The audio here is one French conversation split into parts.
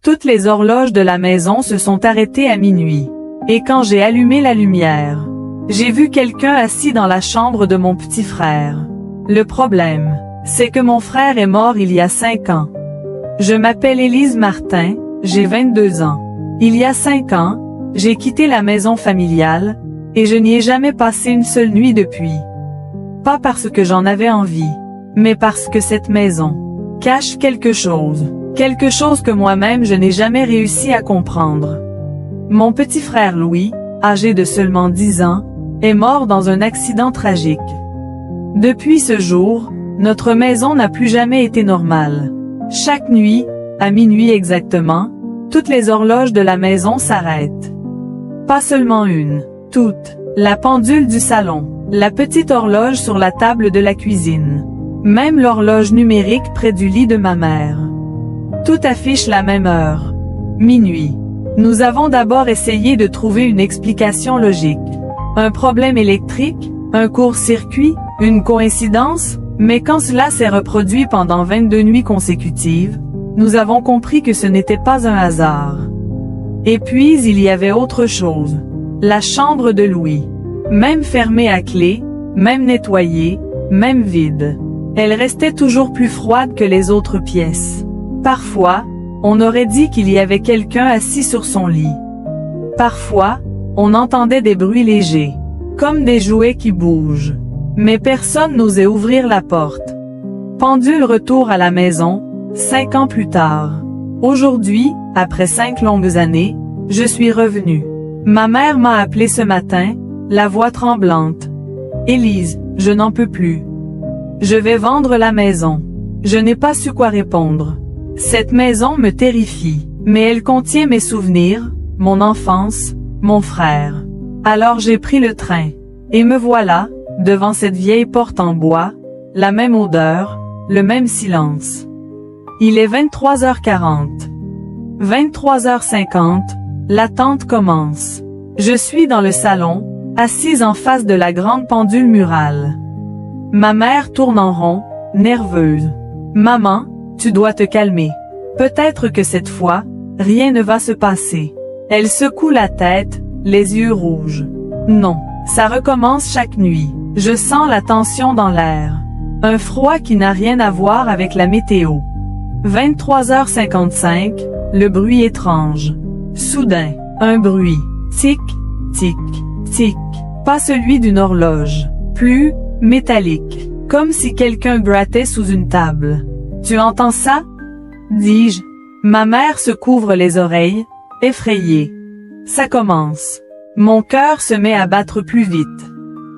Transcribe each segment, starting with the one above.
Toutes les horloges de la maison se sont arrêtées à minuit. Et quand j'ai allumé la lumière, j'ai vu quelqu'un assis dans la chambre de mon petit frère. Le problème, c'est que mon frère est mort il y a 5 ans. Je m'appelle Élise Martin, j'ai 22 ans. Il y a 5 ans, j'ai quitté la maison familiale, et je n'y ai jamais passé une seule nuit depuis. Pas parce que j'en avais envie, mais parce que cette maison cache quelque chose que moi-même je n'ai jamais réussi à comprendre. Mon petit frère Louis, âgé de seulement 10 ans, est mort dans un accident tragique. Depuis ce jour, notre maison n'a plus jamais été normale. Chaque nuit, à minuit exactement, toutes les horloges de la maison s'arrêtent. Pas seulement une, toutes. La pendule du salon, la petite horloge sur la table de la cuisine, même l'horloge numérique près du lit de ma mère. Tout affiche la même heure. Minuit. Nous avons d'abord essayé de trouver une explication logique. Un problème électrique, un court-circuit, une coïncidence, mais quand cela s'est reproduit pendant 22 nuits consécutives, nous avons compris que ce n'était pas un hasard. Et puis il y avait autre chose. La chambre de Louis. Même fermée à clé, même nettoyée, même vide. Elle restait toujours plus froide que les autres pièces. Parfois, on aurait dit qu'il y avait quelqu'un assis sur son lit. Parfois, on entendait des bruits légers, comme des jouets qui bougent. Mais personne n'osait ouvrir la porte. Pendule retour à la maison, 5 ans plus tard. Aujourd'hui, après 5 longues années, je suis revenue. Ma mère m'a appelé ce matin, la voix tremblante. « Élise, je n'en peux plus. Je vais vendre la maison. » Je n'ai pas su quoi répondre. Cette maison me terrifie, mais elle contient mes souvenirs, mon enfance, mon frère. Alors j'ai pris le train. Et me voilà, devant cette vieille porte en bois, la même odeur, le même silence. Il est 23h40. 23h50, l'attente commence. Je suis dans le salon, assise en face de la grande pendule murale. Ma mère tourne en rond, nerveuse. « Maman, tu dois te calmer. Peut-être que cette fois, rien ne va se passer. » Elle secoue la tête, les yeux rouges. « Non, ça recommence chaque nuit. Je sens la tension dans l'air. Un froid qui n'a rien à voir avec la météo. » 23h55, le bruit étrange. Soudain, un bruit. Tic, tic, tic. Pas celui d'une horloge. Plus, métallique. Comme si quelqu'un grattait sous une table. « Tu entends ça ?» dis-je. Ma mère se couvre les oreilles, effrayée. Ça commence. Mon cœur se met à battre plus vite.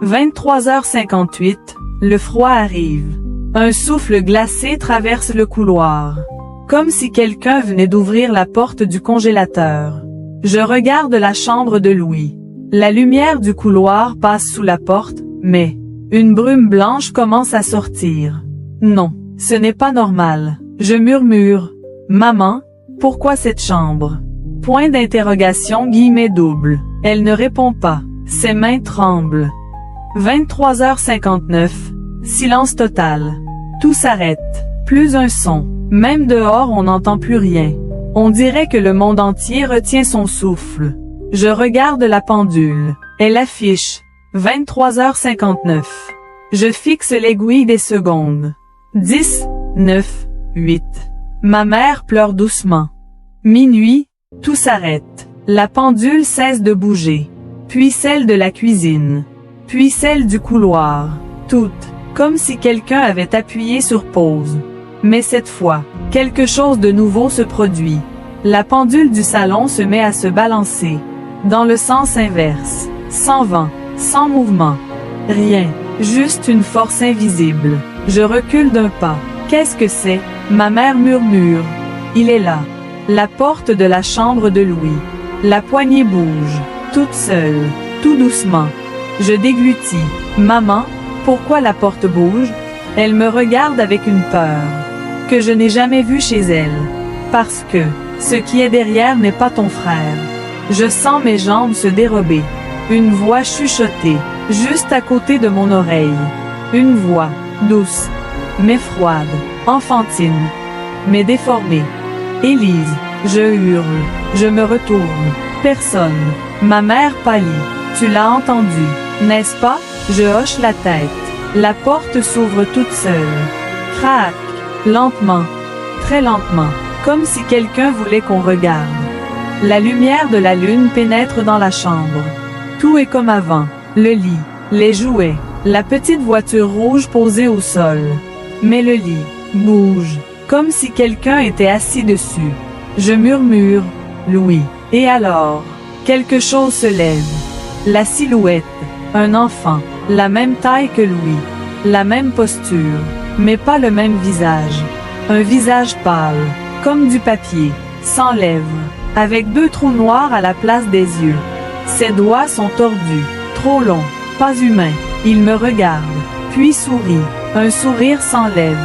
23h58, le froid arrive. Un souffle glacé traverse le couloir. Comme si quelqu'un venait d'ouvrir la porte du congélateur. Je regarde la chambre de Louis. La lumière du couloir passe sous la porte, mais une brume blanche commence à sortir. Non, ce n'est pas normal. Je murmure. Maman, pourquoi cette chambre? Point d'interrogation guillemets double. Elle ne répond pas. Ses mains tremblent. 23h59. Silence total. Tout s'arrête. Plus un son. Même dehors on n'entend plus rien. On dirait que le monde entier retient son souffle. Je regarde la pendule. Elle affiche 23h59. Je fixe l'aiguille des secondes. 10, 9, 8. Ma mère pleure doucement. Minuit, tout s'arrête. La pendule cesse de bouger. Puis celle de la cuisine. Puis celle du couloir. Toutes, comme si quelqu'un avait appuyé sur pause. Mais cette fois, quelque chose de nouveau se produit. La pendule du salon se met à se balancer. Dans le sens inverse. Sans vent. Sans mouvement. Rien. Juste une force invisible. Je recule d'un pas. Qu'est-ce que c'est? Ma mère murmure. Il est là. La porte de la chambre de Louis. La poignée bouge. Toute seule. Tout doucement. Je déglutis. Maman, pourquoi la porte bouge? Elle me regarde avec une peur que je n'ai jamais vue chez elle. Parce que ce qui est derrière n'est pas ton frère. Je sens mes jambes se dérober. Une voix chuchotée, juste à côté de mon oreille. Une voix, douce, mais froide, enfantine, mais déformée. Élise, Je hurle. Je me retourne. Personne. Ma mère pâlit. Tu l'as entendu, n'est-ce pas? Je hoche la tête. La porte s'ouvre toute seule. Crac. Lentement. Très lentement. Comme si quelqu'un voulait qu'on regarde. La lumière de la lune pénètre dans la chambre. Tout est comme avant. Le lit, les jouets, la petite voiture rouge posée au sol. Mais le lit bouge, comme si quelqu'un était assis dessus. Je murmure, Louis. Et alors, quelque chose se lève. La silhouette, un enfant, la même taille que Louis, la même posture, mais pas le même visage. Un visage pâle, comme du papier, sans lèvres, avec 2 trous noirs à la place des yeux. Ses doigts sont tordus, trop longs, pas humains. Il me regarde, puis sourit, un sourire sans lèvres,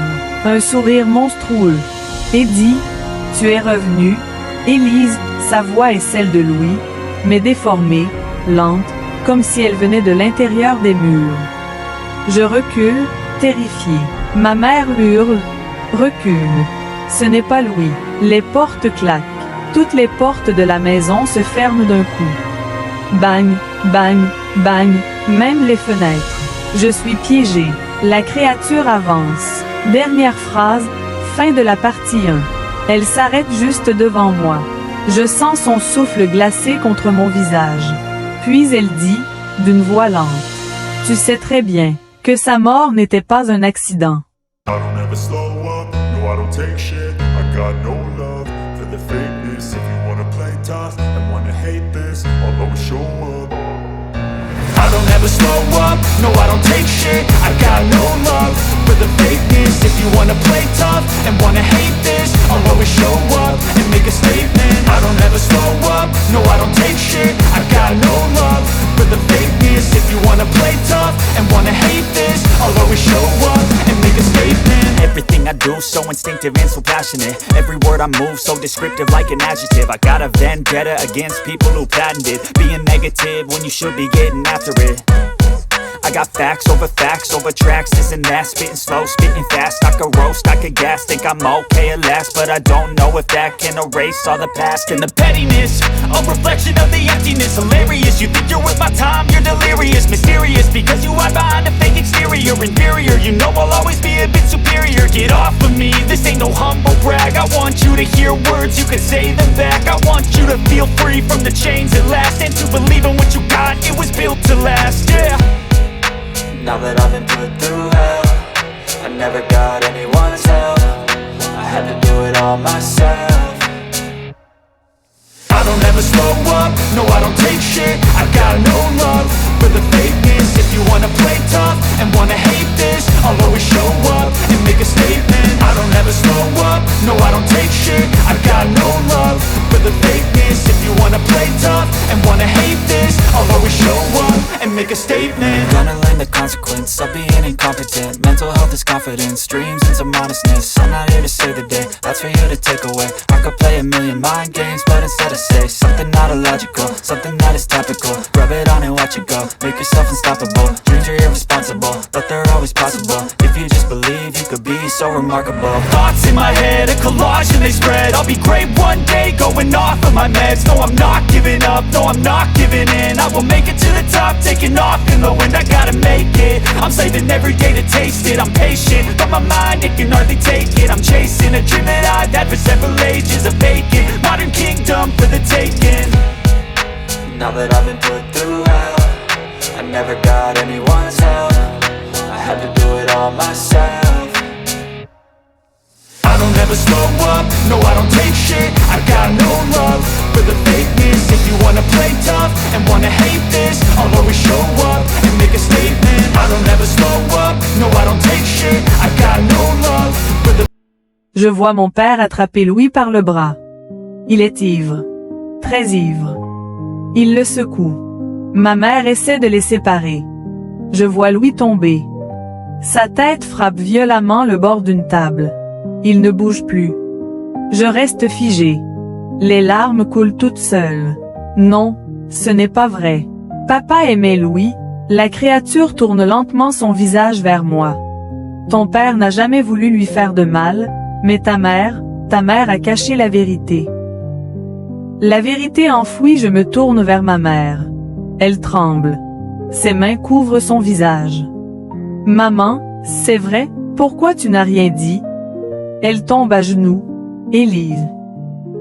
un sourire monstrueux, et dit « Tu es revenue ?» Élise, sa voix est celle de Louis, mais déformée, lente, comme si elle venait de l'intérieur des murs. Je recule, terrifié. Ma mère hurle, recule. Ce n'est pas Louis. Les portes claquent. Toutes les portes de la maison se ferment d'un coup. Bang, bang, bang, même les fenêtres. Je suis piégé. La créature avance. Dernière phrase, fin de la partie 1. Elle s'arrête juste devant moi. Je sens son souffle glacé contre mon visage. Puis elle dit, d'une voix lente, « Tu sais très bien que sa mort n'était pas un accident. » I don't ever slow up, no I don't take shit. I got no love for the fakeness. If you wanna play tough and wanna hate this, I'll always show up and make a statement. I don't ever slow up, no I don't take shit. I got no love for the fakeness. If you wanna play tough and wanna hate this, I'll always show up and make a statement. Everything I do so instinctive and so passionate. Every word I move so descriptive like an adjective. I got a vendetta against people who patented being negative when you should be getting after it. I got facts over tracks, this and that. Spitting slow, spitting fast. I could roast, I could gas. Think I'm okay at last, but I don't know if that can erase all the past. And the pettiness, a reflection of the emptiness. Hilarious, you think you're worth my time, you're delirious. Mysterious, because you hide behind a fake exterior. Inferior, you know I'll always be a bit superior. Get off of me, this ain't no humble brag. I want you to hear words, you can say them back. I want you to feel free from the chains at last, and to believe in what you got, it was built to last, yeah. Now that I've been put through hell, I never got anyone's help. I had to do it all myself. I don't ever slow up, no I don't take shit. I got no love for the fakeness. If you wanna play tough and wanna hate this, I'll always show up and make a statement. I don't ever slow up, no I don't take shit. I got no love for the fakeness. If you wanna play tough and wanna hate this, I'll always show up and make a statement. Gonna learn the consequence of being incompetent. Mental health is confidence, dreams and some honestness. I'm not here to save the day, that's for you to take away. I could play a million mind games, but instead I say something not illogical, something that is topical. Rub it on and watch it go, make yourself unstoppable. Dreams are irresponsible, but they're always possible. If you just believe, you could be so remarkable. Thoughts in my head, a collage and they spread. I'll be great one day, going off of my meds. No, I'm not giving up, no, I'm not giving in. I will make it to the top, taking off in the wind. I gotta make it, I'm saving every day to taste it. I'm patient, but my mind, it can hardly take it. I'm chasing a dream that I've had for several ages. A vacant, modern kingdom for the taking. Now that I've been put through hell, I never got anyone's help. I had to do it all myself. I don't ever slow up, no I don't take shit. I got no love for the fakeness. If you wanna play tough and wanna hate this, I'll always show up and make a statement. I don't ever slow up, no I don't take shit. I got no love for the... Je vois mon père attraper Louis par le bras. Il est ivre. Très ivre. Il le secoue. Ma mère essaie de les séparer. Je vois Louis tomber. Sa tête frappe violemment le bord d'une table. Il ne bouge plus. Je reste figé. Les larmes coulent toutes seules. Non, ce n'est pas vrai. Papa aimait Louis. La créature tourne lentement son visage vers moi. Ton père n'a jamais voulu lui faire de mal, mais ta mère a caché la vérité. La vérité enfouie, je me tourne vers ma mère. Elle tremble. Ses mains couvrent son visage. Maman, c'est vrai, pourquoi tu n'as rien dit? Elle tombe à genoux. Élise.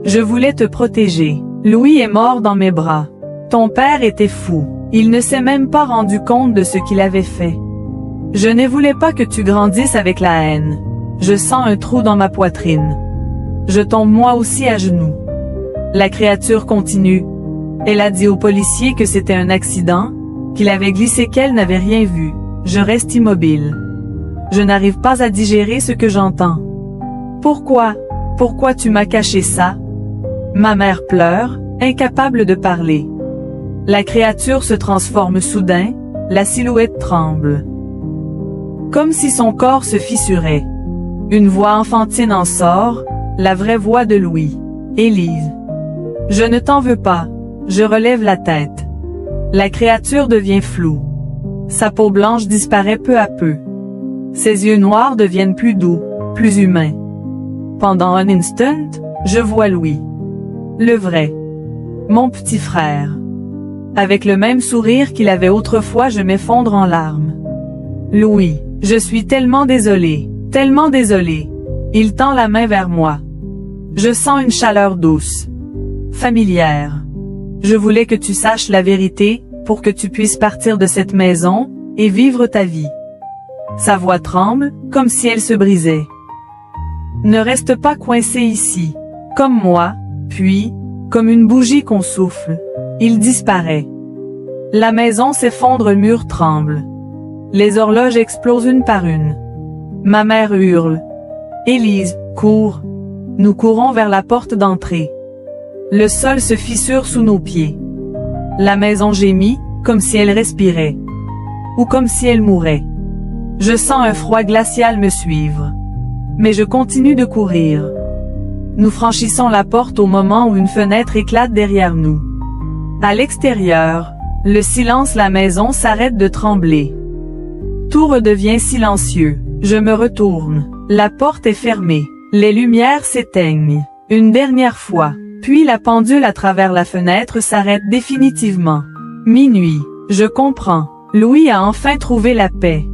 Je voulais te protéger. Louis est mort dans mes bras. Ton père était fou. Il ne s'est même pas rendu compte de ce qu'il avait fait. Je ne voulais pas que tu grandisses avec la haine. Je sens un trou dans ma poitrine. Je tombe moi aussi à genoux. La créature continue. Elle a dit au policier que c'était un accident, qu'il avait glissé, qu'elle n'avait rien vu. Je reste immobile. Je n'arrive pas à digérer ce que j'entends. Pourquoi? Pourquoi tu m'as caché ça? Ma mère pleure, incapable de parler. La créature se transforme soudain, la silhouette tremble. Comme si son corps se fissurait. Une voix enfantine en sort, la vraie voix de Louis. Élise. Je ne t'en veux pas. Je relève la tête. La créature devient floue. Sa peau blanche disparaît peu à peu. Ses yeux noirs deviennent plus doux, plus humains. Pendant un instant, je vois Louis. Le vrai. Mon petit frère. Avec le même sourire qu'il avait autrefois, je m'effondre en larmes. Louis, je suis tellement désolée, tellement désolée. Il tend la main vers moi. Je sens une chaleur douce, familière. Je voulais que tu saches la vérité, pour que tu puisses partir de cette maison, et vivre ta vie. Sa voix tremble, comme si elle se brisait. Ne reste pas coincé ici, comme moi, puis, comme une bougie qu'on souffle, il disparaît. La maison s'effondre, le mur tremble. Les horloges explosent une par une. Ma mère hurle. Élise, cours. Nous courons vers la porte d'entrée. Le sol se fissure sous nos pieds. La maison gémit, comme si elle respirait. Ou comme si elle mourait. Je sens un froid glacial me suivre. Mais je continue de courir. Nous franchissons la porte au moment où une fenêtre éclate derrière nous. À l'extérieur, le silence, la maison s'arrête de trembler. Tout redevient silencieux. Je me retourne. La porte est fermée. Les lumières s'éteignent. Une dernière fois. Puis la pendule à travers la fenêtre s'arrête définitivement. Minuit. Je comprends. Louis a enfin trouvé la paix.